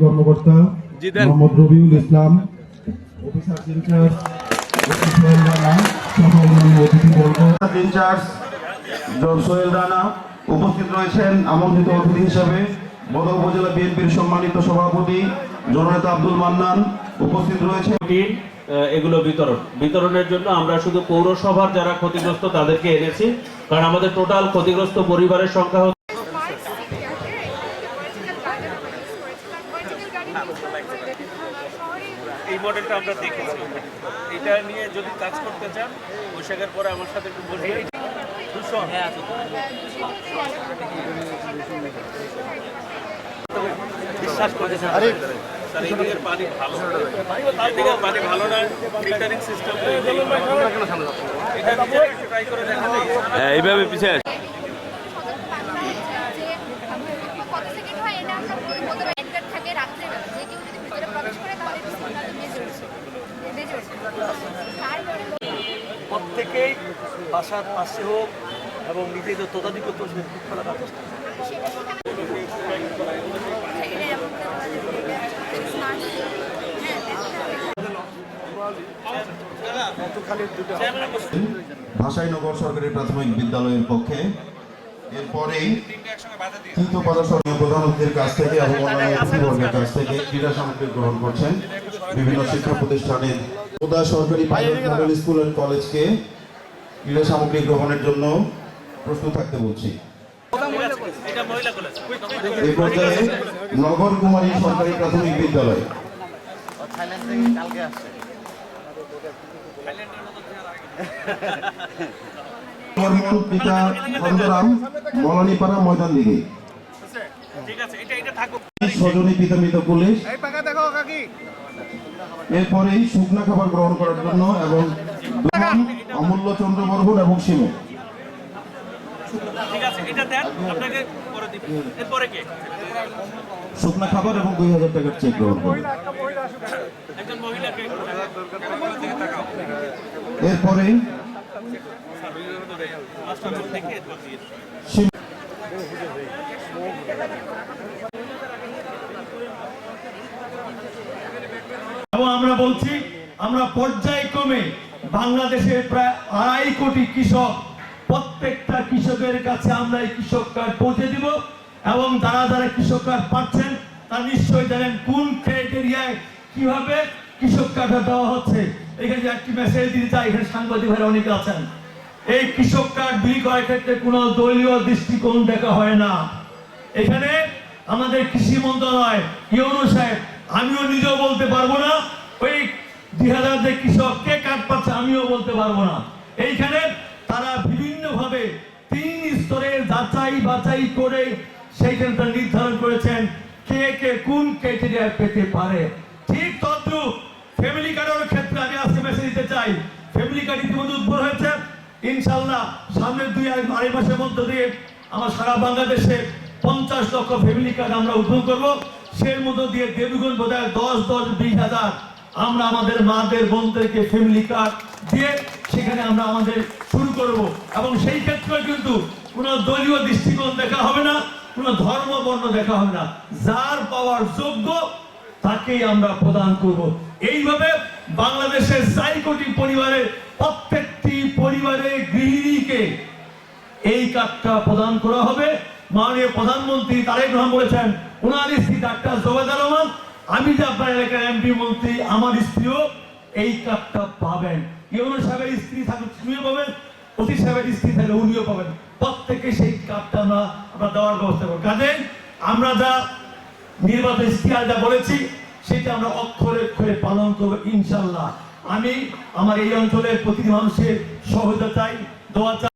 কর্মকর্তা Mohammad Rabiul Islam, officer in charge Sohel Rana উপস্থিত রয়েছেন। আমন্ত্রিত অতিথি হিসেবে বদর উপজেলা বিএনপির সম্মানিত সভাপতি জননেতা আব্দুল মান্নান উপস্থিত রয়েছে। এগুলো বিতরণের জন্য আমরা শুধু পৌরসভার যারা ক্ষতিগ্রস্ত তাদেরকে এনেছি, কারণ আমাদের টোটাল ক্ষতিগ্রস্ত পরিবারের সংখ্যা এই মডেলটা আমরা দেখেছি। এটা নিয়ে যদি কাজ করতে চান বৈশাখের পরে আমার সাথে একটু বলবেন। বিশ্বাস করতেছেন পানি ভালো, পানি ভালো না, ফিল্টারিং সিস্টেম ট্রাই করে দেখা যায়। এইভাবে পিছিয়ে প্রত্যেকেই বাসার পাশে হোক এবং নিজেদের তদাধিপত্য করার ব্যবস্থা। ভাষাইনগর সরকারি প্রাথমিক বিদ্যালয়ের পক্ষে এরপরেই তৃতীয় পদাসনীয় প্রধান অতিথির কাছ থেকে এবং অন্যান্য অতিথিবর্গের কাছ থেকে ক্রীড়া সামগ্রী গ্রহণ করছেন বিভিন্ন শিক্ষা প্রতিষ্ঠানের কোদা সরকারি পাইলট মডেল স্কুল অ্যান্ড কলেজকে ক্রীড়া সামগ্রী গ্রহণের জন্য প্রস্তুত থাকতে বলছি। এই পর্যায়ে নগর কুমারী সরকারি প্রাথমিক বিদ্যালয় পিতা খন্দরাম মলানীপাড়া ময়দান দিকে সজনী পিতা মৃত পুলিশ। এরপরেই শুকনা খাবার গ্রহণ করার জন্য এবং অমূল্য চন্দ্র বর্মন এবং শিমু শুকনা খাবার এবং 2000 টাকার চেক গ্রহণ করবে। এরপরে আমরা বলছি আমরা পর্যায়ক্রমে বাংলাদেশের প্রায় 2.5 কোটি কৃষক, প্রত্যেকটা কৃষকের কাছে আমরা এই কৃষক কার্ড পৌঁছে দিব এবং যারা যারা কৃষক কার্ড পাচ্ছেন তা নিশ্চয়ই জানেন কোন ক্রাইটেরিয়ায় কিভাবে কৃষক কার্ড দেওয়া হচ্ছে। এখানে একটি মেসেজ দিতে চাই, এখানে সাংবাদিক ভাইরা অনেকে আছেন। এই কৃষক কার্ড বিলি করার ক্ষেত্রে কোনো দলীয় দৃষ্টিকোণ দেখা হয় না। এখানে আমাদের কৃষি মন্ত্রণালয় ইউনূস সাহেব, আমিও নিজেও বলতে পারবো না ওই 2000 যে কৃষক কে কার্ড পাচ্ছে আমিও বলতে পারবো না। এইখানে তারা বিভিন্নভাবে 3 স্তরে যাচাই বাছাই করে সেইখানে তারা নির্ধারণ করেছেন কে কে কোন ক্রাইটেরিয়া পেতে পারে। ঠিক তদ্রুপ ফ্যামিলি কার্ডের ক্ষেত্রে আমি আজকে মেসেজ দিতে চাই, ফ্যামিলি কার্ড ইতিমধ্যে উদ্ভব হয়েছে। ইনশাআল্লাহ সামনের 2-2.5 মাসের মধ্যে দিয়ে আমার সারা বাংলাদেশে 50 লক্ষ ফ্যামিলি কার্ড আমরা উদ্বোধন করবো। সেই মধ্য দিয়ে দেবীগঞ্জ বোধহয় 10-20 আমরা আমাদের মাদের বোনদেরকে ফ্যামিলি কার্ড দিয়ে সেখানে আমরা আমাদের শুরু করব এবং সেই ক্ষেত্রে কিন্তু কোনো দলীয় দৃষ্টিকোণ দেখা হবে না, কোনো ধর্ম বর্ণ দেখা হবে না, যার পাওয়ার যোগ্য তাকেই আমরা প্রদান করব। এইভাবে বাংলাদেশের 4 কোটি পরিবারের প্রত্যেকটি পরিবারে গৃহিণীকে এই কার্ডটা প্রদান করা হবে। মাননীয় প্রধানমন্ত্রী তারেক রহমান বলেছেন, ওনার স্ত্রী ডাক্তার জোবাইদা রহমান, আমি যে আপনার এলাকার এমপি মন্ত্রী, আমার স্ত্রীও এই কার্ডটা পাবেন। ইউনূস সাহেবের স্ত্রী থাকলে তুমিও পাবেন, অতি সাহেবের স্ত্রী থাকলে উনিও পাবেন। প্রত্যেকে সেই কার্ডটা আমরা দেওয়ার ব্যবস্থা করব। কাজে আমরা যা নির্বাচন ইশতেহার যা বলেছি সেটা আমরা অক্ষরে অক্ষরে পালন করবো ইনশাআল্লাহ। আমি আমার এই অঞ্চলের প্রতিটি মানুষের সহযোগিতা চাই, দোয়া চাই।